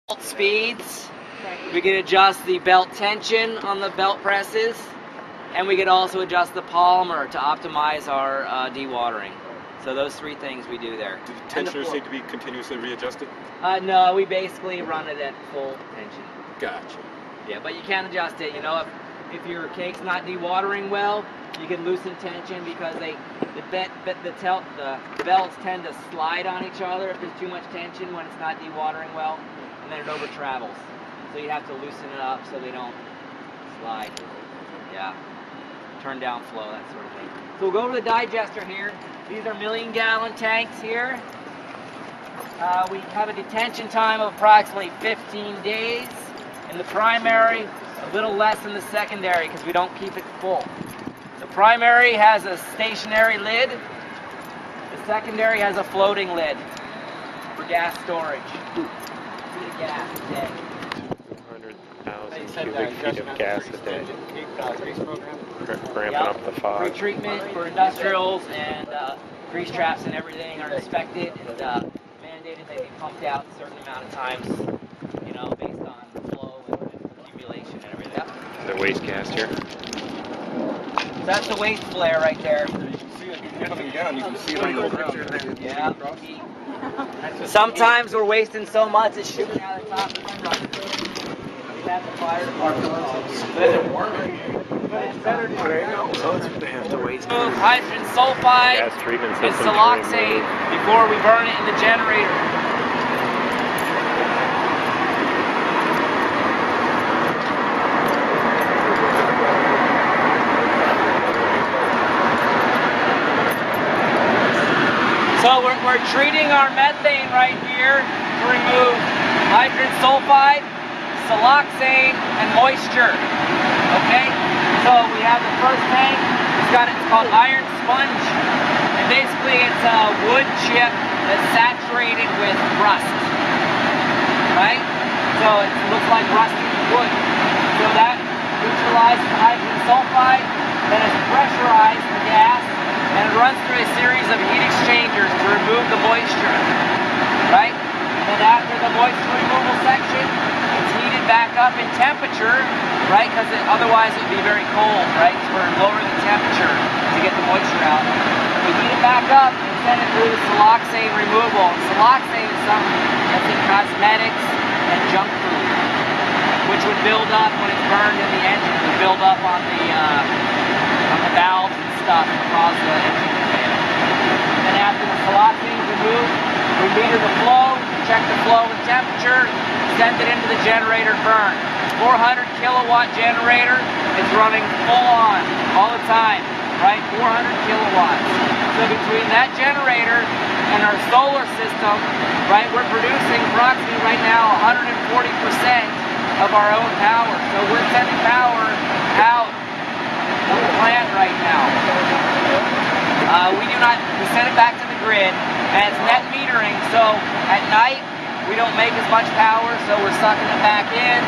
belt speeds. We can adjust the belt tension on the belt presses, and we could also adjust the polymer to optimize our dewatering. So those three things we do there. Do the tensioners need to be continuously readjusted? No, we basically run it at full tension. Gotcha. Yeah, but you can adjust it. You know, if your cake's not dewatering well, you can loosen tension because the belts tend to slide on each other if there's too much tension when it's not dewatering well, and then it over travels. So you have to loosen it up so they don't slide. Yeah. Turn down flow, that sort of thing. So we'll go to the digester here. These are 1,000,000-gallon tanks here. We have a detention time of approximately 15 days. In the primary, a little less in the secondary because we don't keep it full. The primary has a stationary lid. The secondary has a floating lid for gas storage. See the gas today. 200,000 cubic feet of gas a day. Ramping up the fog. Pre-treatment for industrials and grease traps and everything are inspected and mandated they be pumped out a certain amount of times, you know, based on flow and accumulation and everything. Is there waste gas here? That's the waste flare right there. You can see it coming down. You can see it on the ground. Yeah. Sometimes we're wasting so much it's shooting out of the top of the truck. We have the fire department. They have to waste Hydrogen sulfide gas treatment and system. siloxane before we burn it in the generator. So we're treating our methane right here to remove hydrogen sulfide, siloxane, and moisture. Okay? So we have the first tank. It's called iron sponge. And basically it's a wood chip that's saturated with rust. Right? So it looks like rusted wood. So that neutralizes the hydrogen sulfide, then it's pressurized the gas, and it runs through a series of heat exchangers to remove the moisture, right? And after the moisture removal section, it's heated back up in temperature, right? Because otherwise it would be very cold, right? So we're lowering the temperature to get the moisture out. We heat it back up and send it through the siloxane removal. Siloxane is something that's in cosmetics and junk food, which would build up when it's burned in the engine. It would build up on the valves and stuff and cause the engine to fail. Then after the siloxane is removed, we meter the flow, check the flow and temperature, send it into the generator burn. 400 kilowatt generator, it's running full on all the time, right? 400 kilowatts. So between that generator and our solar system, right, we're producing approximately right now 140% of our own power. So we're sending power out of the plant right now. We send it back to the grid, and it's net metering, so at night we don't make as much power, so we're sucking it back in.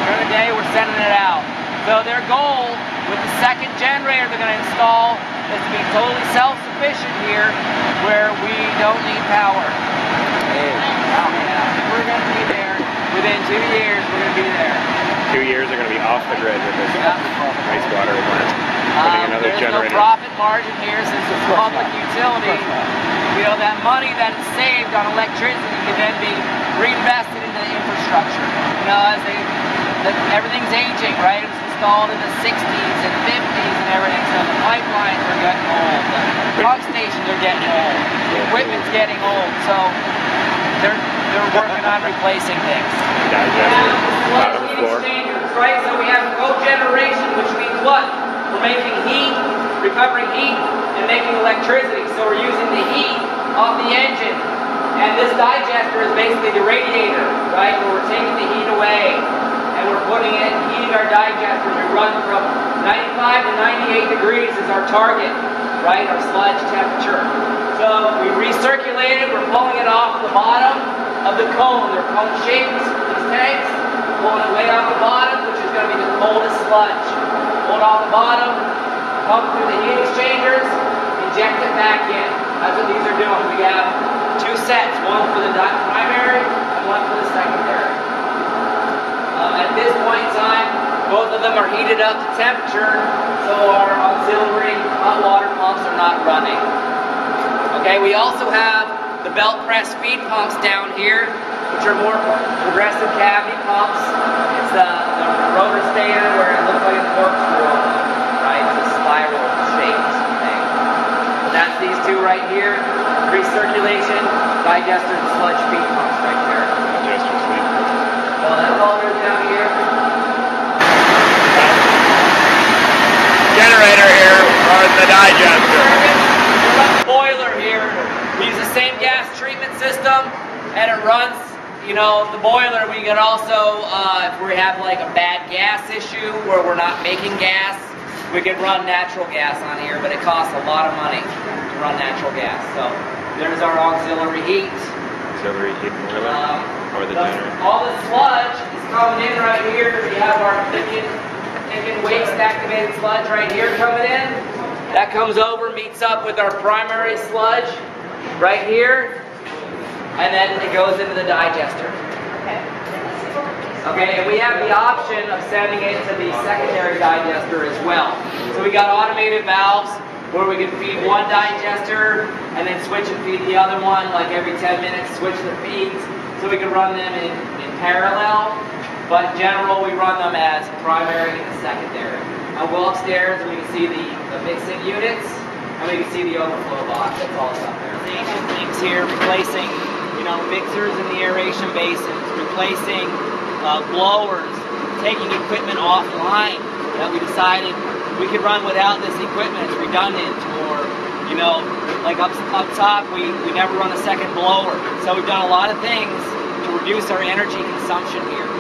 During the day we're sending it out. So their goal with the second generator they're going to install is to be totally self-sufficient here, where we don't need power. We're going to be there. Within 2 years, we're going to be there. 2 years are going to be off the grid with this wastewater plant. Putting another there's generator. No profit margin here since it's a public utility. You know, that money that is saved on electricity can then be reinvested into the infrastructure. You know, as everything's aging, right? It was installed in the 60s and 50s and everything, so the pipelines are getting old. The pump stations are getting old. The equipment's getting old. So they're working on replacing things. Bottom floor. Right, so we have cogeneration, which means what? We're making heat, recovering heat, and making electricity. So we're using the heat off the engine. And this digester is basically the radiator, right? Where we're taking the heat away. And we're putting it, heating our digester. We run from 95 to 98 degrees is our target, right? Our sludge temperature. So we recirculate it, we're pulling it off the bottom of the cone. They're cone shaped, these tanks. Pulling it way off the bottom, which is going to be the coldest sludge. Pull it off the bottom, pump through the heat exchangers, inject it back in. That's what these are doing. We have two sets, one for the primary and one for the secondary. of them are heated up to temperature, so our auxiliary hot water pumps are not running. Okay, we also have the belt press feed pumps down here, which are more progressive cavity pumps. It's the rotor stator where it looks like a corkscrew, right? It's a spiral shaped thing. That's these two right here. Recirculation, digester, and sludge feed pumps right there. Digester sleep. So that's all there's down here. Generator here on the digester. We run the boiler here. We use the same gas treatment system, and it runs, you know, the boiler. We can also, if we have like a bad gas issue where we're not making gas, we can run natural gas on here, but it costs a lot of money to run natural gas. So there's our auxiliary heat. Auxiliary heat boiler or the generator. All the sludge is coming in right here. We have our thickened waste activated sludge right here coming in. That comes over, meets up with our primary sludge right here, and then it goes into the digester. Okay, and we have the option of sending it to the secondary digester as well. So we got automated valves where we can feed one digester and then switch and feed the other one, like every 10 minutes, switch the feeds, so we can run them in parallel. But in general, we run them as primary and secondary. I'll go upstairs and we can see the mixing units, and we can see the overflow box. That's all up there. Things here, replacing, you know, mixers in the aeration basins, replacing blowers, taking equipment offline that we decided we could run without this equipment. It's redundant, or, you know, like up top, we never run a second blower. So we've done a lot of things to reduce our energy consumption here.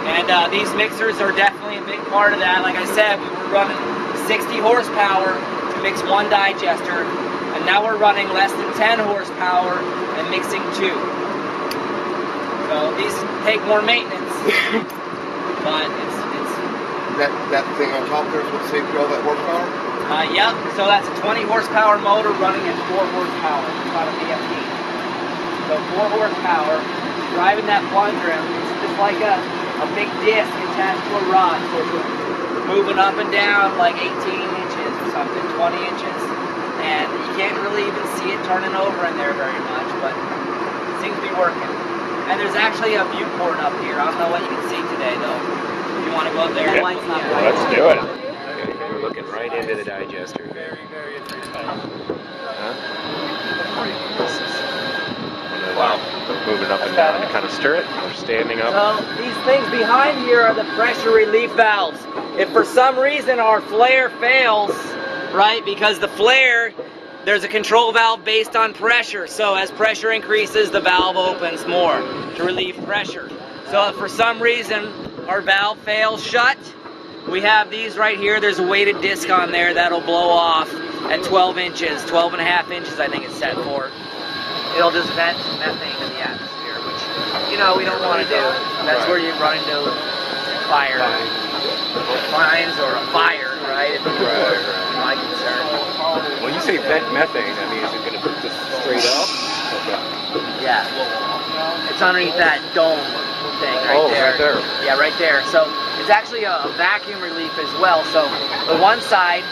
And these mixers are definitely a big part of that. Like I said, we were running 60 horsepower to mix one digester, and now we're running less than 10 horsepower and mixing two. So these take more maintenance, but it's that thing on top there is what saves you all that horsepower? Yep, so that's a 20 horsepower motor running at 4 horsepower. It's called a VFD. So 4 horsepower, driving that plunger, it's just like a big disc attached to a rod, so it's moving up and down like 18 inches or something, 20 inches. And you can't really even see it turning over in there very much, but it seems to be working. And there's actually a viewport up here. I don't know what you can see today, though. If you want to go up there, Yeah. the light's not Well, bright. let's do it. Okay, we're looking right into the digester. Very, very interesting. Huh? Wow. Moving up and down to kind of stir it. We're standing up. So these things behind here are the pressure relief valves. If for some reason our flare fails, right, because the flare, there's a control valve based on pressure. So as pressure increases, the valve opens more to relieve pressure. So if for some reason our valve fails shut, we have these right here. There's a weighted disc on there that'll blow off at 12 inches, 12 and a half inches I think it's set for. It'll just vent methane in the atmosphere, which, you know, we don't want to do. That's where you run into fire, fines or a fire, right? My concern. When you say vent methane, I mean, is it going to just straight up? Yeah. It's underneath that dome thing right there. Right there. Yeah, right there. So it's actually a vacuum relief as well. So the one side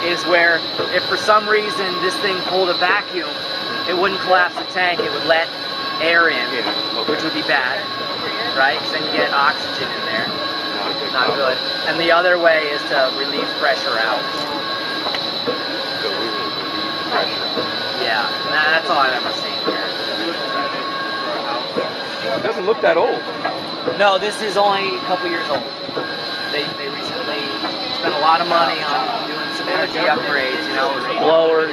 is where if for some reason this thing pulled a vacuum, it wouldn't collapse the tank, it would let air in, which would be bad, right? Because then you get oxygen in there. Not good. And the other way is to relieve pressure out. Yeah, that's all I've ever seen here. It doesn't look that old. No, this is only a couple years old. They recently spent a lot of money on doing some energy upgrades, you know, blower.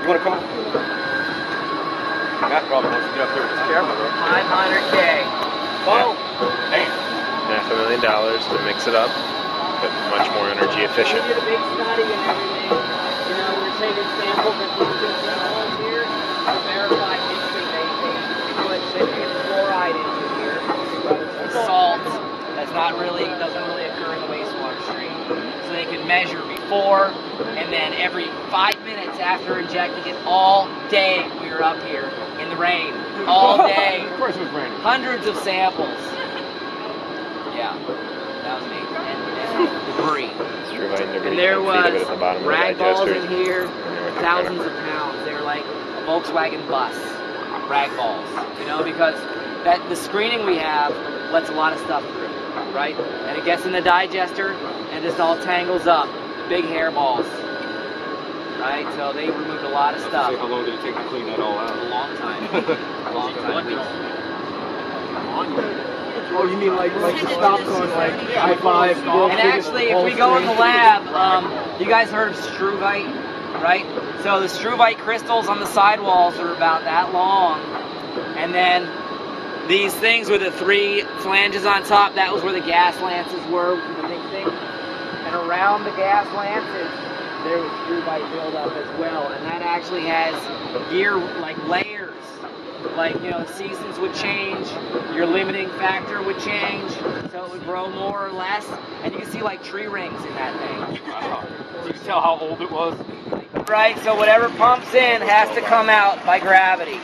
You want to come? Matt probably wants to get up there with his camera, though. 500K. Boom. Hey. $500,000 to mix it up, but much more energy efficient. We did a big study and everything. You know, we're taking samples of these here to verify mixing. They put fluoride into here. Salt doesn't really occur in the wastewater stream. so they could measure before, and then every 5 minutes after injecting it. All day we were up here in the rain, all day. Of course it was raining. Hundreds of samples. Yeah, that was me. And debris. And there was rag balls in here, thousands of pounds. They were like a Volkswagen bus, rag balls. You know, because the screening we have lets a lot of stuff through, right? And it gets in the digester and it just all tangles up. Big hairballs, right? So they removed a lot of stuff. How long did it take to clean that all out? A long time. A long time. Oh, you mean like the stop going like high five? And actually, if we go in the lab, you guys heard of struvite, right? So the struvite crystals on the sidewalls are about that long, and then these things with the 3 flanges on top, that was where the gas lances were, the big thing. And around the gas lances, there was struvite buildup as well, and that actually has gear like layers. Like, you know, seasons would change, your limiting factor would change, so it would grow more or less, and you can see like tree rings in that thing. Wow. You can tell how old it was. Right, so whatever pumps in has to come out by gravity.